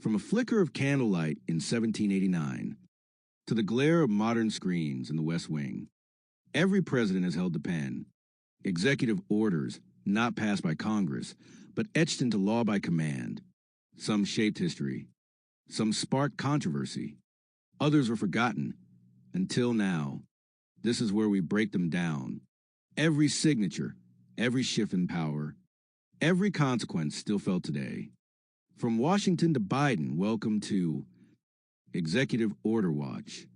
From a flicker of candlelight in 1789 to the glare of modern screens in the West Wing, every president has held the pen. Executive orders not passed by Congress, but etched into law by command. Some shaped history. Some sparked controversy. Others were forgotten. Until now. This is where we break them down. Every signature, every shift in power, every consequence still felt today. From Washington to Biden, welcome to Executive Order Watch.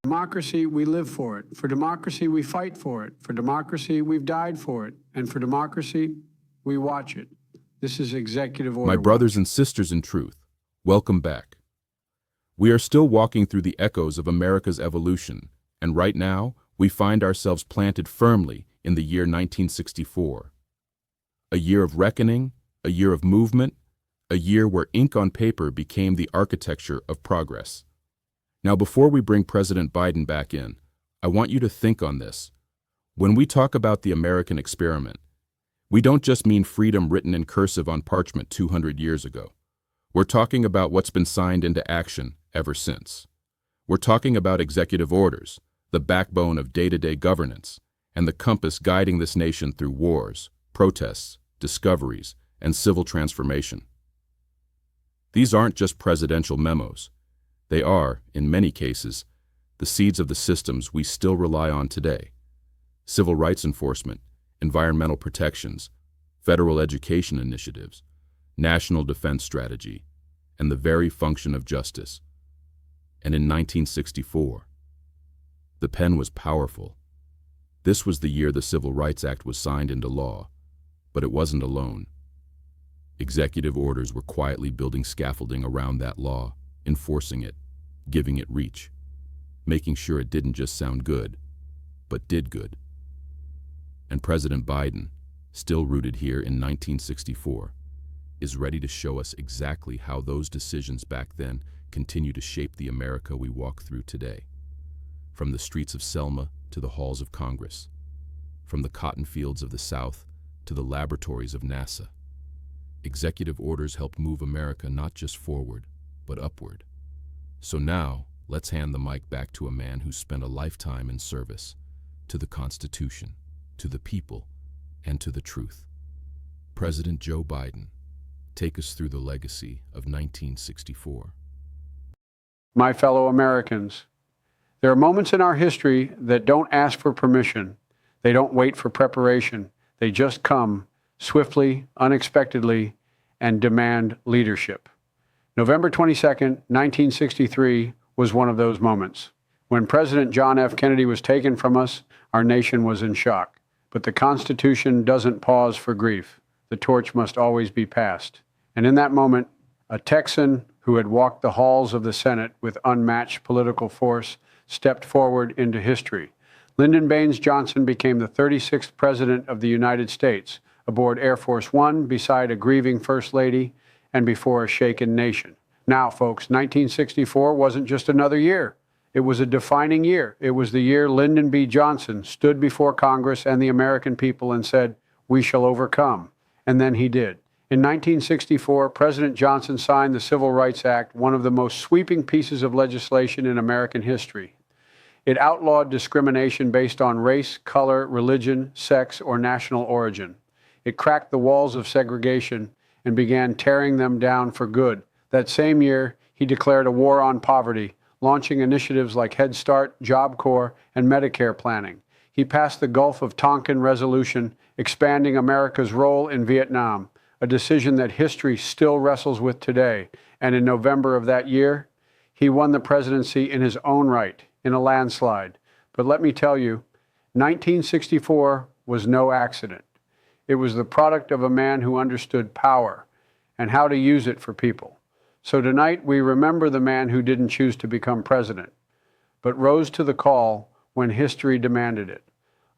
Democracy, we live for it. For democracy, we fight for it. For democracy, we've died for it. And for democracy, we watch it. This is Executive Order. My brothers and sisters in truth, welcome back. We are still walking through the echoes of America's evolution, and right now, we find ourselves planted firmly in the year 1964. A year of reckoning, a year of movement, a year where ink on paper became the architecture of progress. Now, before we bring President Biden back in, I want you to think on this. When we talk about the American experiment, we don't just mean freedom written in cursive on parchment 200 years ago. We're talking about what's been signed into action ever since. We're talking about executive orders, the backbone of day-to-day governance, and the compass guiding this nation through wars, protests, discoveries, and civil transformation. These aren't just presidential memos. They are, in many cases, the seeds of the systems we still rely on today. Civil rights enforcement, environmental protections, federal education initiatives, national defense strategy, and the very function of justice. And in 1964, the pen was powerful. This was the year the Civil Rights Act was signed into law, but it wasn't alone. Executive orders were quietly building scaffolding around that law, enforcing it, giving it reach, making sure it didn't just sound good, but did good. And President Biden, still rooted here in 1964, is ready to show us exactly how those decisions back then continue to shape the America we walk through today. From the streets of Selma to the halls of Congress, from the cotton fields of the South to the laboratories of NASA, executive orders help move America not just forward, but upward. So now, let's hand the mic back to a man who spent a lifetime in service to the Constitution, to the people, and to the truth. President Joe Biden, take us through the legacy of 1964. My fellow Americans, there are moments in our history that don't ask for permission. They don't wait for preparation. They just come swiftly, unexpectedly, and demand leadership. November 22nd, 1963 was one of those moments. When President John F. Kennedy was taken from us, our nation was in shock. But the Constitution doesn't pause for grief. The torch must always be passed. And in that moment, a Texan who had walked the halls of the Senate with unmatched political force stepped forward into history. Lyndon Baines Johnson became the 36th President of the United States, aboard Air Force One, beside a grieving First Lady, and before a shaken nation. Now, folks, 1964 wasn't just another year. It was a defining year. It was the year Lyndon B. Johnson stood before Congress and the American people and said, "We shall overcome." And then he did. In 1964, President Johnson signed the Civil Rights Act, one of the most sweeping pieces of legislation in American history. It outlawed discrimination based on race, color, religion, sex, or national origin. It cracked the walls of segregation and began tearing them down for good. That same year, he declared a war on poverty, launching initiatives like Head Start, Job Corps, and Medicare planning. He passed the Gulf of Tonkin Resolution, expanding America's role in Vietnam, a decision that history still wrestles with today. And in November of that year, he won the presidency in his own right, in a landslide. But let me tell you, 1964 was no accident. It was the product of a man who understood power and how to use it for people. So tonight we remember the man who didn't choose to become president, but rose to the call when history demanded it.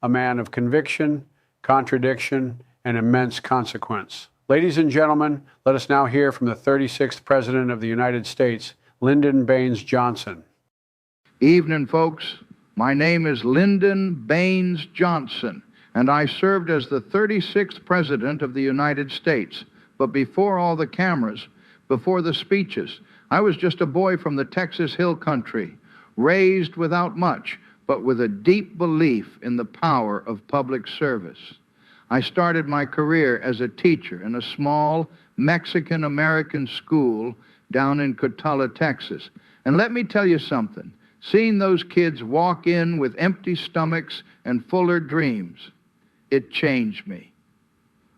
A man of conviction, contradiction, and immense consequence. Ladies and gentlemen, let us now hear from the 36th President of the United States, Lyndon Baines Johnson. Evening, folks. My name is Lyndon Baines Johnson, and I served as the 36th President of the United States. But before all the cameras, before the speeches, I was just a boy from the Texas Hill Country, raised without much, but with a deep belief in the power of public service. I started my career as a teacher in a small Mexican-American school down in Cotulla, Texas. And let me tell you something, seeing those kids walk in with empty stomachs and fuller dreams, it changed me.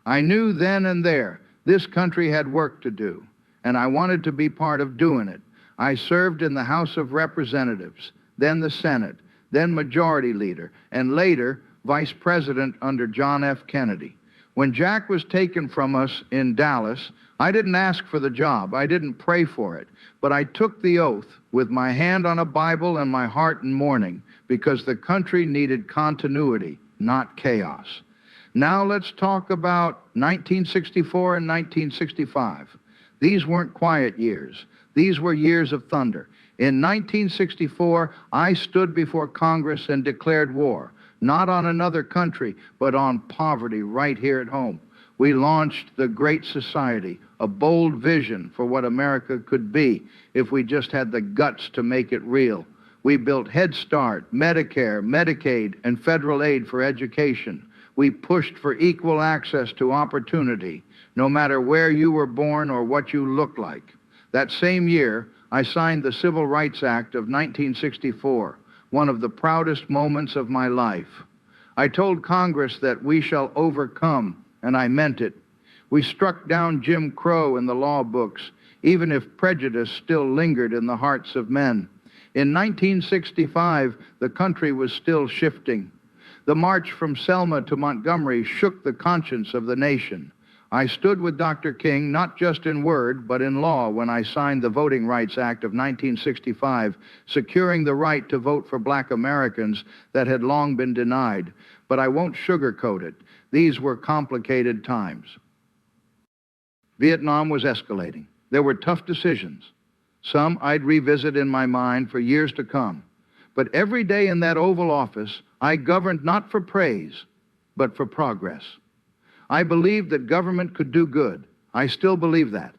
I knew then and there this country had work to do, and I wanted to be part of doing it. I served in the House of Representatives, then the Senate, then Majority Leader, and later Vice President under John F. Kennedy. When Jack was taken from us in Dallas, I didn't ask for the job. I didn't pray for it. But I took the oath with my hand on a Bible and my heart in mourning because the country needed continuity, not chaos. Now let's talk about 1964 and 1965. These weren't quiet years. These were years of thunder. In 1964, I stood before Congress and declared war, not on another country, but on poverty right here at home. We launched the Great Society, a bold vision for what America could be if we just had the guts to make it real. We built Head Start, Medicare, Medicaid, and federal aid for education. We pushed for equal access to opportunity, no matter where you were born or what you looked like. That same year, I signed the Civil Rights Act of 1964, one of the proudest moments of my life. I told Congress that we shall overcome, and I meant it. We struck down Jim Crow in the law books, even if prejudice still lingered in the hearts of men. In 1965, the country was still shifting. The march from Selma to Montgomery shook the conscience of the nation. I stood with Dr. King, not just in word, but in law, when I signed the Voting Rights Act of 1965, securing the right to vote for black Americans that had long been denied. But I won't sugarcoat it. These were complicated times. Vietnam was escalating. There were tough decisions. Some I'd revisit in my mind for years to come. But every day in that Oval Office, I governed not for praise, but for progress. I believed that government could do good. I still believe that.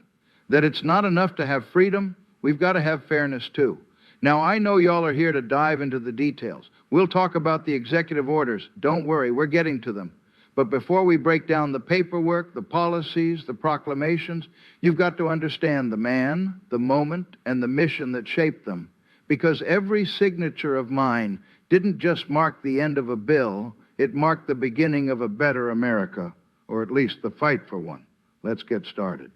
That it's not enough to have freedom, we've got to have fairness too. Now, I know y'all are here to dive into the details. We'll talk about the executive orders. Don't worry, we're getting to them. But before we break down the paperwork, the policies, the proclamations, you've got to understand the man, the moment, and the mission that shaped them. Because every signature of mine didn't just mark the end of a bill, it marked the beginning of a better America, or at least the fight for one. Let's get started.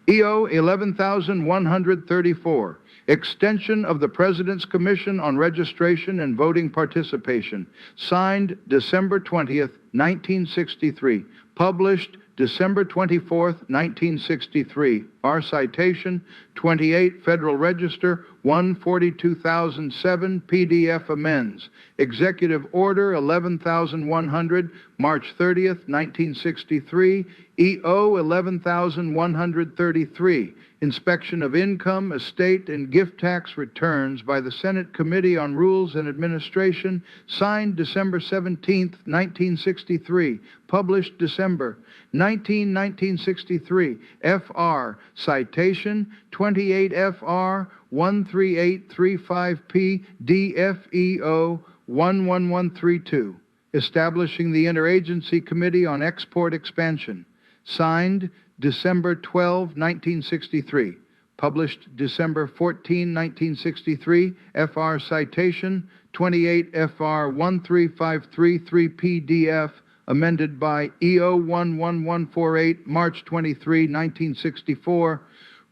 EO 11134, extension of the President's Commission on Registration and Voting Participation, signed December 20th, 1963, published December 24th, 1963. Our citation, 28 Federal Register, 142,007, PDF amends. Executive Order 11,100, March 30th, 1963. EO 11,133, inspection of income, estate, and gift tax returns by the Senate Committee on Rules and Administration, signed December 17th, 1963, published December 1963, FR, citation 28 FR 13835P DFEO 11132, establishing the Interagency Committee on Export Expansion, signed December 12, 1963, published December 14, 1963, FR citation 28 FR 13533 PDF, amended by EO 11148, March 23, 1964,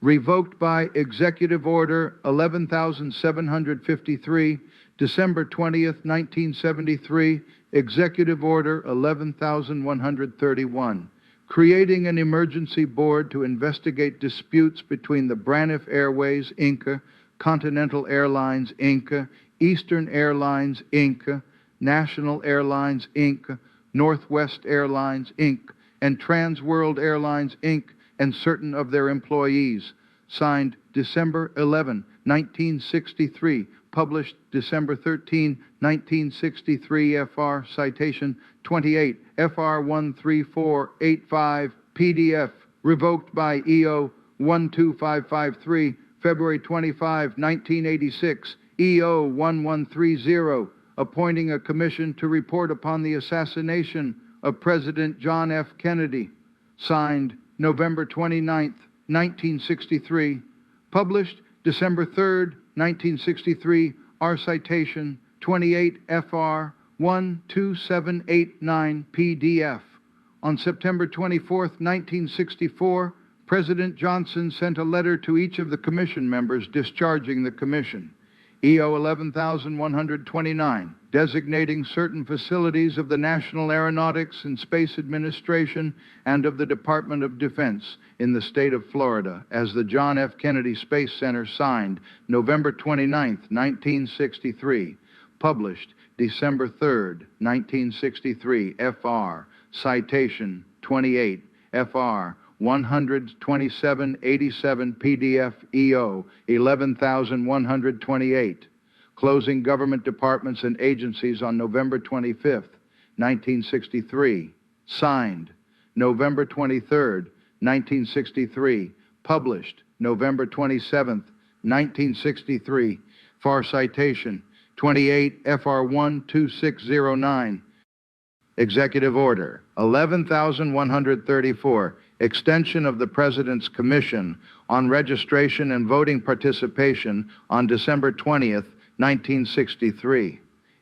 revoked by Executive Order 11,753, December 20th, 1973, Executive Order 11,131. creating an emergency board to investigate disputes between the Braniff Airways, Inc., Continental Airlines, Inc., Eastern Airlines, Inc., National Airlines, Inc., Northwest Airlines, Inc., and Trans World Airlines, Inc., and certain of their employees. Signed December 11, 1963. Published December 13, 1963, FR citation 28, FR 13485, PDF, revoked by EO 12553, February 25, 1986, EO 1130, appointing a commission to report upon the assassination of President John F. Kennedy. Signed November 29, 1963, published December 3, 1963, R citation 28 FR 12789 PDF. On September 24, 1964, President Johnson sent a letter to each of the commission members discharging the commission. EO 11129, designating certain facilities of the National Aeronautics and Space Administration and of the Department of Defense in the state of Florida as the John F. Kennedy Space Center. Signed November 29, 1963. Published December 3, 1963, FR, citation 28, FR 12787, PDF, EO 11128. Closing government departments and agencies on November 25, 1963. Signed November 23, 1963. Published November 27, 1963. FAR citation 28 FR 12609. Executive Order 11,134. Extension of the President's Commission on Registration and Voting Participation on December 20th, 1963.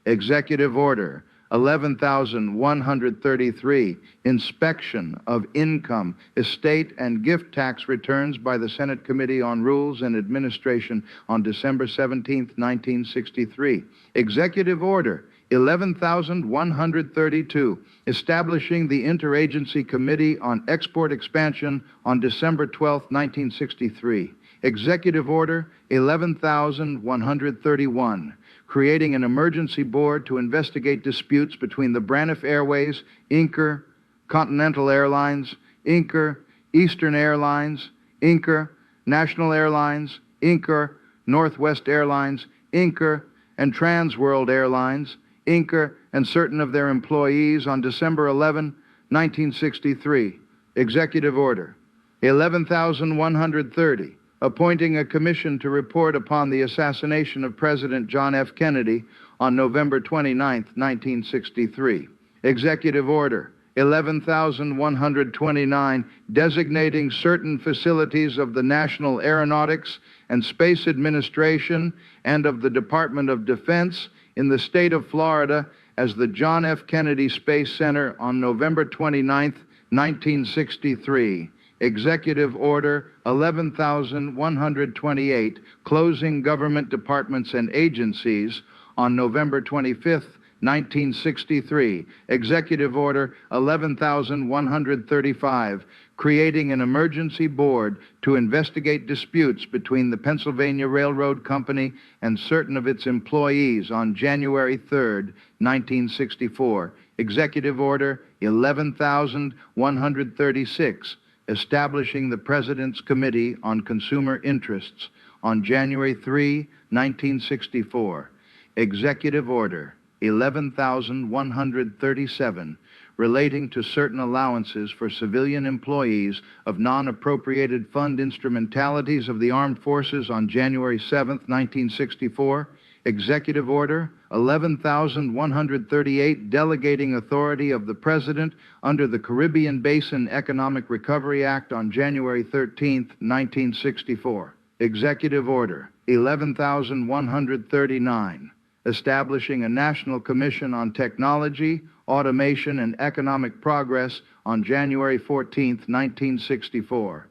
Executive Order 11,133. Inspection of income, estate, and gift tax returns by the Senate Committee on Rules and Administration on December 17th, 1963. Executive Order 11,132, establishing the Interagency Committee on Export Expansion on December 12, 1963. Executive Order 11,131, creating an emergency board to investigate disputes between the Braniff Airways, Inc., Continental Airlines, Inc., Eastern Airlines, Inc., National Airlines, Inc., Northwest Airlines, Inc., and Trans World Airlines, Inc., and certain of their employees on December 11, 1963. Executive Order 11,130, appointing a commission to report upon the assassination of President John F. Kennedy on November 29, 1963. Executive Order 11,129, designating certain facilities of the National Aeronautics and Space Administration and of the Department of Defense in the state of Florida as the John F. Kennedy Space Center on November 29, 1963. Executive Order 11,128, closing government departments and agencies on November 25, 1963. Executive Order 11,135, creating an emergency board to investigate disputes between the Pennsylvania Railroad Company and certain of its employees on January 3, 1964. Executive Order 11,136, establishing the President's Committee on Consumer Interests on January 3, 1964. Executive Order 11,137, relating to certain allowances for civilian employees of non-appropriated fund instrumentalities of the armed forces on January 7, 1964. Executive Order 11,138, delegating authority of the President under the Caribbean Basin Economic Recovery Act on January 13, 1964. Executive Order 11,139, establishing a National Commission on Technology, Automation, and Economic Progress on January 14, 1964.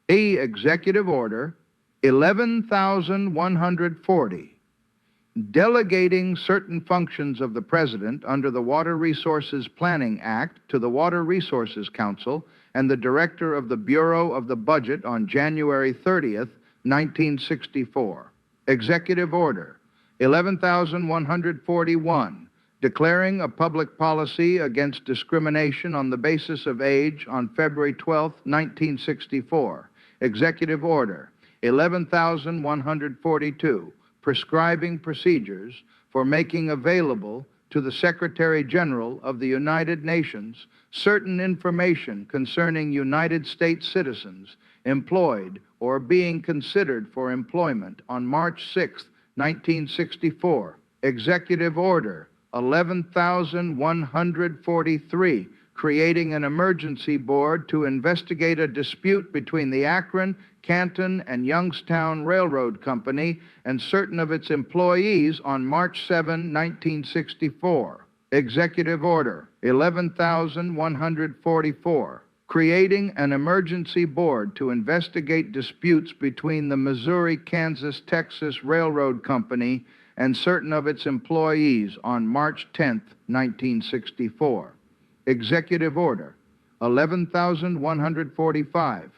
Executive Order 11,140, delegating certain functions of the President under the Water Resources Planning Act to the Water Resources Council and the Director of the Bureau of the Budget on January 30th, 1964. Executive Order 11,141, declaring a public policy against discrimination on the basis of age on February 12, 1964. Executive Order 11,142, prescribing procedures for making available to the Secretary General of the United Nations certain information concerning United States citizens employed or being considered for employment on March 6, 1964. Executive Order 11,143, creating an emergency board to investigate a dispute between the Akron, Canton, and Youngstown Railroad Company and certain of its employees on March 7, 1964. Executive Order 11,144, creating an emergency board to investigate disputes between the Missouri-Kansas-Texas Railroad Company and certain of its employees on March 10, 1964. Executive Order 11,145,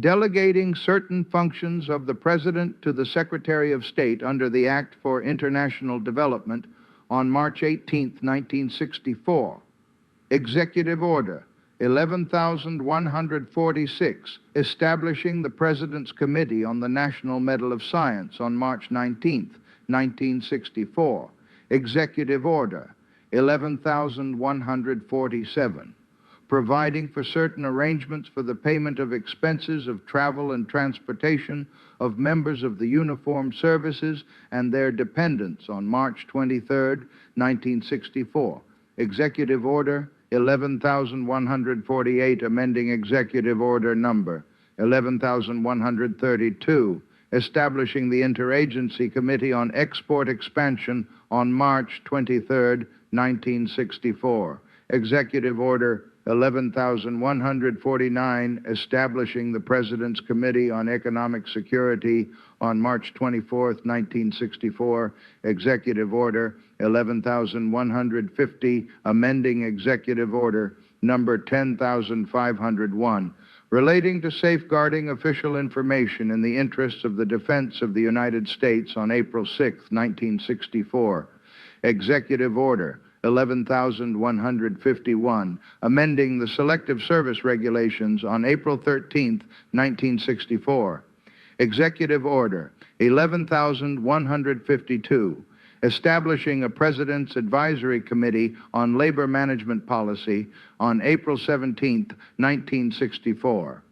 delegating certain functions of the President to the Secretary of State under the Act for International Development on March 18, 1964. Executive Order 11,146, establishing the President's Committee on the National Medal of Science on March 19, 1964. Executive Order 11,147, providing for certain arrangements for the payment of expenses of travel and transportation of members of the uniformed services and their dependents on March 23, 1964. Executive Order 11,148, amending Executive Order number 11,132, establishing the Interagency Committee on Export Expansion on March 23, 1964. Executive Order 11,149, establishing the President's Committee on Economic Security on March 24, 1964. Executive Order 11,150, amending Executive Order number 10,501, relating to safeguarding official information in the interests of the defense of the United States on April 6, 1964. Executive Order 11,151, amending the Selective Service Regulations on April 13, 1964. Executive Order 11,152, establishing a President's Advisory Committee on Labor Management Policy on April 17, 1964.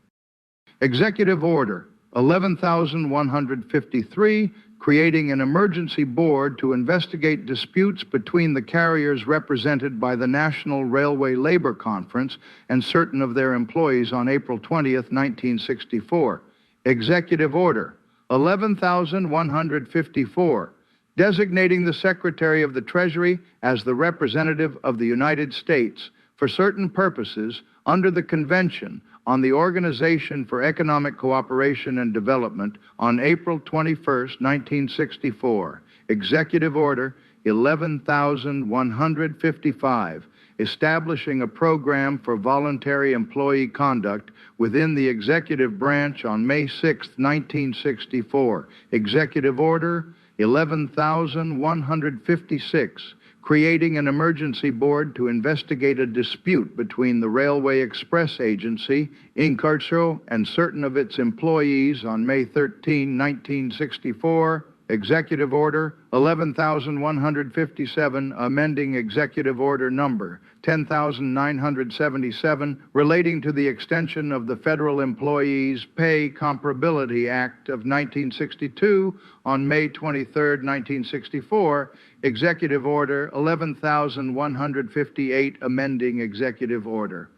Executive Order 11,153, creating an emergency board to investigate disputes between the carriers represented by the National Railway Labor Conference and certain of their employees on April 20, 1964. Executive Order 11,154, designating the Secretary of the Treasury as the representative of the United States for certain purposes under the Convention on the Organization for Economic Cooperation and Development on April 21, 1964. Executive Order 11,155, establishing a program for voluntary employee conduct within the executive branch on May 6, 1964. Executive Order 11,156, creating an emergency board to investigate a dispute between the Railway Express Agency, Inc., and certain of its employees on May 13, 1964. Executive Order 11,157, amending Executive Order number 10,977, relating to the extension of the Federal Employees Pay Comparability Act of 1962 on May 23, 1964. Executive Order 11,158, amending Executive Order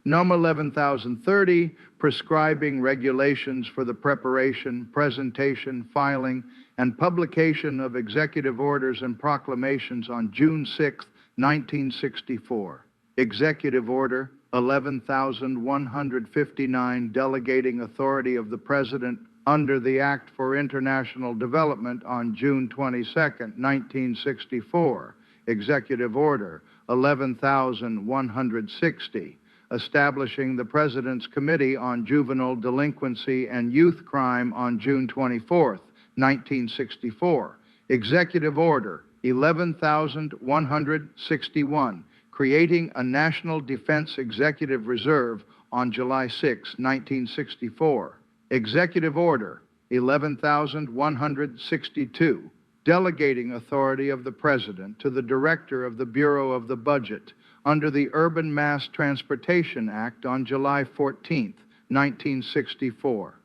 Number 11,030, prescribing regulations for the preparation, presentation, filing, and publication of executive orders and proclamations on June 6, 1964. Executive Order 11,159, delegating authority of the President under the Act for International Development on June 22, 1964, Executive Order 11,160, establishing the President's Committee on Juvenile Delinquency and Youth Crime on June 24, 1964, Executive Order 11,161, creating a National Defense Executive Reserve on July 6, 1964, Executive Order 11,162, delegating authority of the President to the Director of the Bureau of the Budget under the Urban Mass Transportation Act on July 14, 1964.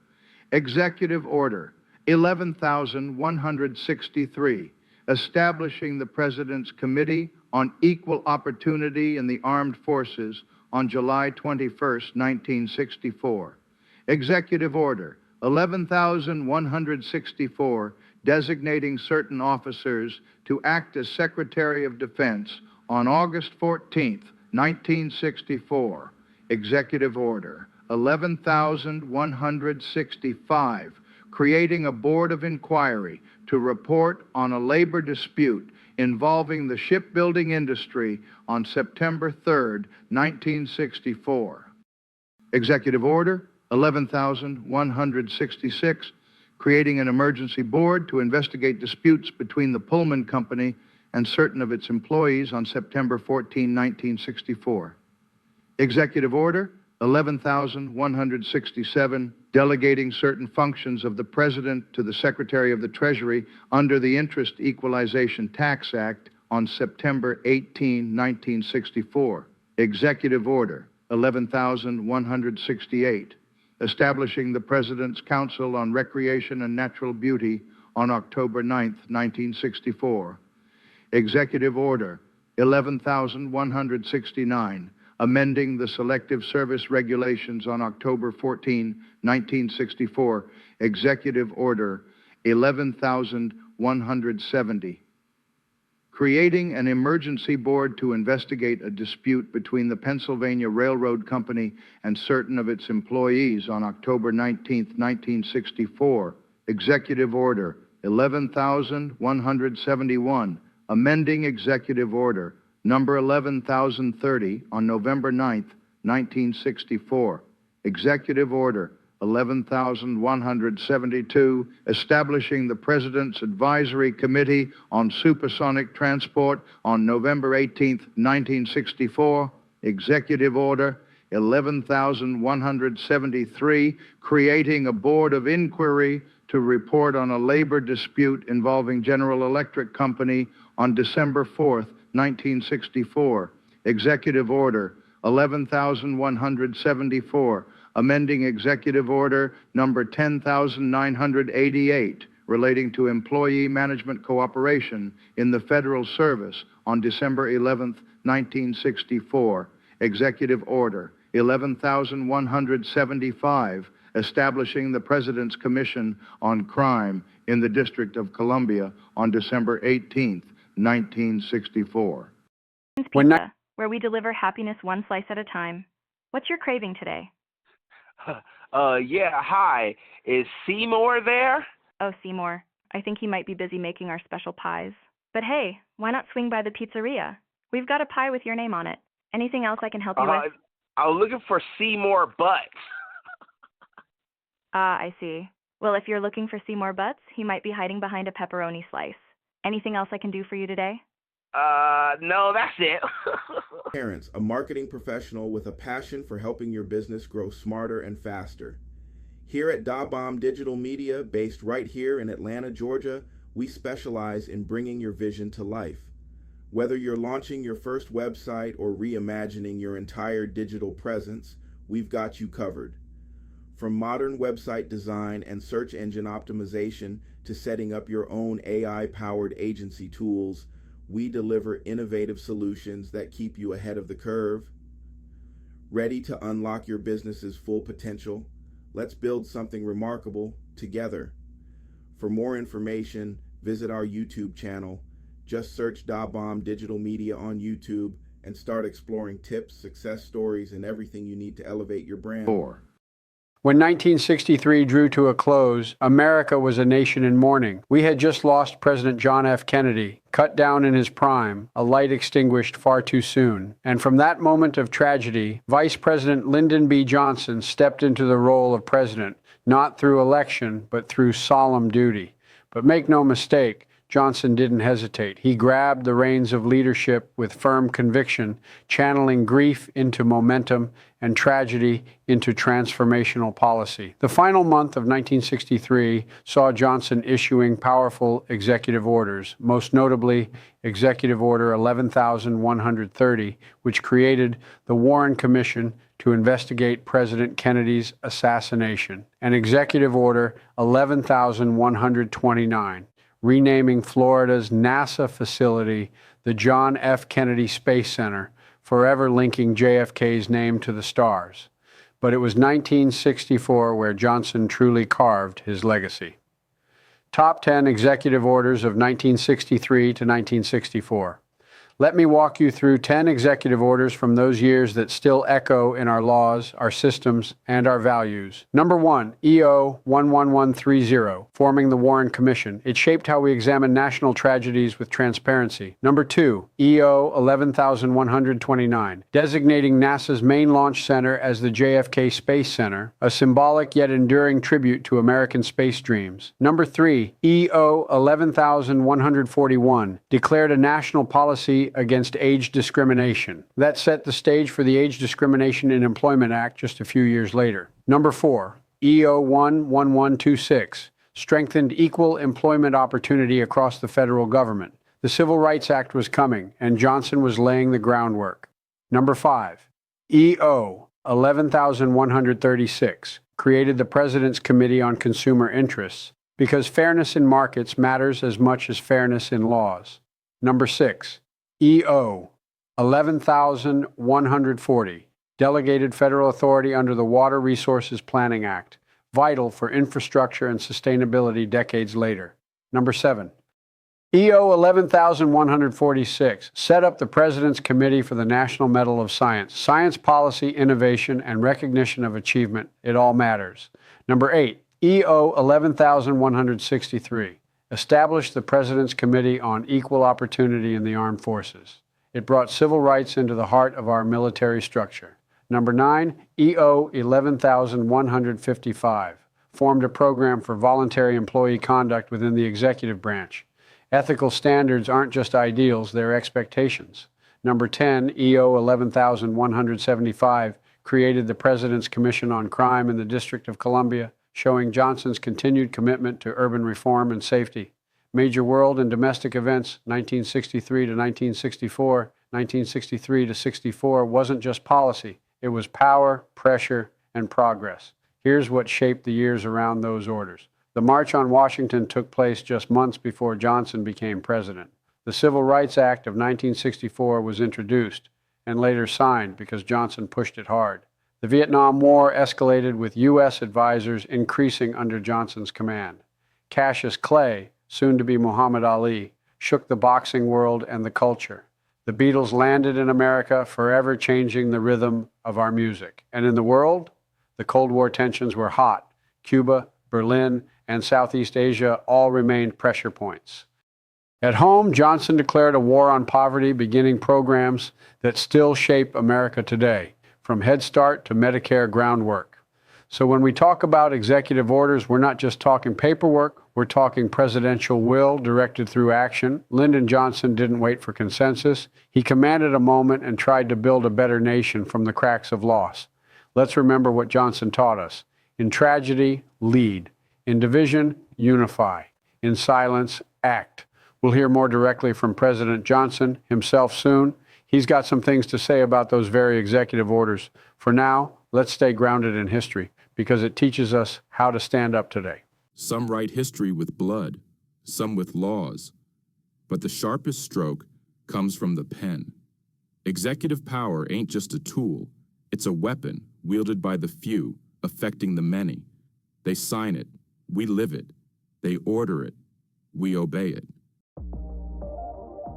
Executive Order 11,163, establishing the President's Committee on Equal Opportunity in the Armed Forces on July 21, 1964. Executive Order 11,164, designating certain officers to act as Secretary of Defense on August 14, 1964. Executive Order 11,165, creating a Board of Inquiry to report on a labor dispute involving the shipbuilding industry on September 3, 1964. Executive Order 11,166, creating an emergency board to investigate disputes between the Pullman Company and certain of its employees on September 14, 1964. Executive Order 11,167, delegating certain functions of the President to the Secretary of the Treasury under the Interest Equalization Tax Act on September 18, 1964. Executive Order 11,168, establishing the President's Council on Recreation and Natural Beauty on October 9, 1964. Executive Order 11,169, amending the Selective Service Regulations on October 14, 1964. Executive Order 11,170, creating an emergency board to investigate a dispute between the Pennsylvania Railroad Company and certain of its employees on October 19, 1964. Executive Order 11,171, amending Executive Order Number 11,030 on November 9, 1964. Executive Order 11,172, establishing the President's Advisory Committee on Supersonic Transport on November 18, 1964. Executive Order 11,173, creating a Board of Inquiry to report on a labor dispute involving General Electric Company on December 4, 1964. Executive Order 11,174, amending Executive Order number 10,988, relating to employee management cooperation in the federal service on December 11, 1964. Executive Order 11,175, establishing the President's Commission on Crime in the District of Columbia on December 18, 1964. Pizza, where we deliver happiness one slice at a time. What's your craving today? Yeah, hi. Is Seymour there? Oh, Seymour. I think he might be busy making our special pies. But hey, why not swing by the pizzeria? We've got a pie with your name on it. Anything else I can help you with? I was looking for Seymour Butts. Ah, I see. Well, if you're looking for Seymour Butts, he might be hiding behind a pepperoni slice. Anything else I can do for you today? No, that's it. Terrence, a marketing professional with a passion for helping your business grow smarter and faster. Here at DaBomb Digital Media, based right here in Atlanta, Georgia, we specialize in bringing your vision to life. Whether you're launching your first website or reimagining your entire digital presence, we've got you covered. From modern website design and search engine optimization to setting up your own AI-powered agency tools, we deliver innovative solutions that keep you ahead of the curve. Ready to unlock your business's full potential? Let's build something remarkable together. For more information, visit our YouTube channel. Just search DaBomb Digital Media on YouTube and start exploring tips, success stories, and everything you need to elevate your brand. 4. When 1963 drew to a close, America was a nation in mourning. We had just lost President John F. Kennedy, cut down in his prime, a light extinguished far too soon. And from that moment of tragedy, Vice President Lyndon B. Johnson stepped into the role of president, not through election, but through solemn duty. But make no mistake, Johnson didn't hesitate. He grabbed the reins of leadership with firm conviction, channeling grief into momentum and tragedy into transformational policy. The final month of 1963 saw Johnson issuing powerful executive orders, most notably Executive Order 11,130, which created the Warren Commission to investigate President Kennedy's assassination, and Executive Order 11,129, renaming Florida's NASA facility the John F. Kennedy Space Center, forever linking JFK's name to the stars. But it was 1964 where Johnson truly carved his legacy. Top 10 executive orders of 1963 to 1964. Let me walk you through 10 executive orders from those years that still echo in our laws, our systems, and our values. Number 1, EO 11130, forming the Warren Commission. It shaped how we examine national tragedies with transparency. Number 2, EO 11129, designating NASA's main launch center as the JFK Space Center, a symbolic yet enduring tribute to American space dreams. Number 3, EO 11141, declared a national policy against age discrimination. That set the stage for the Age Discrimination in Employment Act just a few years later. Number 4, EO 11126, strengthened equal employment opportunity across the federal government. The Civil Rights Act was coming, and Johnson was laying the groundwork. Number 5, EO 11136, created the President's Committee on Consumer Interests, because fairness in markets matters as much as fairness in laws. Number 6, EO 11140, delegated federal authority under the Water Resources Planning Act, vital for infrastructure and sustainability decades later. Number 7, EO 11146, set up the President's Committee for the National Medal of Science. Science policy, innovation, and recognition of achievement, it all matters. Number 8, EO 11163, established the President's Committee on Equal Opportunity in the Armed Forces. It brought civil rights into the heart of our military structure. Number 9, EO 11155, formed a program for voluntary employee conduct within the executive branch. Ethical standards aren't just ideals, they're expectations. Number 10, EO 11175, created the President's Commission on Crime in the District of Columbia, showing Johnson's continued commitment to urban reform and safety. Major world and domestic events, 1963 to 1964, 1963 to 64, wasn't just policy. It was power, pressure, and progress. Here's what shaped the years around those orders. The March on Washington took place just months before Johnson became president. The Civil Rights Act of 1964 was introduced and later signed because Johnson pushed it hard. The Vietnam War escalated with U.S. advisors increasing under Johnson's command. Cassius Clay, soon to be Muhammad Ali, shook the boxing world and the culture. The Beatles landed in America, forever changing the rhythm of our music. And in the world, the Cold War tensions were hot. Cuba, Berlin, and Southeast Asia all remained pressure points. At home, Johnson declared a war on poverty, beginning programs that still shape America today, from Head Start to Medicare groundwork. So when we talk about executive orders, we're not just talking paperwork, we're talking presidential will directed through action. Lyndon Johnson didn't wait for consensus. He commanded a moment and tried to build a better nation from the cracks of loss. Let's remember what Johnson taught us. In tragedy, lead. In division, unify. In silence, act. We'll hear more directly from President Johnson himself soon. He's got some things to say about those very executive orders. For now, let's stay grounded in history, because it teaches us how to stand up today. Some write history with blood, some with laws, but the sharpest stroke comes from the pen. Executive power ain't just a tool, it's a weapon wielded by the few, affecting the many. They sign it, we live it. They order it, we obey it.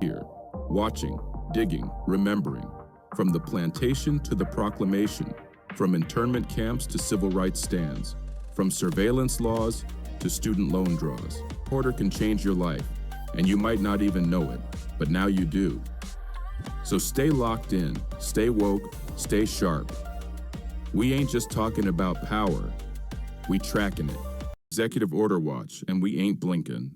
Here, watching, digging, remembering, from the plantation to the proclamation, From internment camps to civil rights stands, from surveillance laws to student loan draws. Order can change your life, and you might not even know it, but now you do. So stay locked in, stay woke, stay sharp. We ain't just talking about power, we tracking it. Executive Order Watch, and we ain't blinking.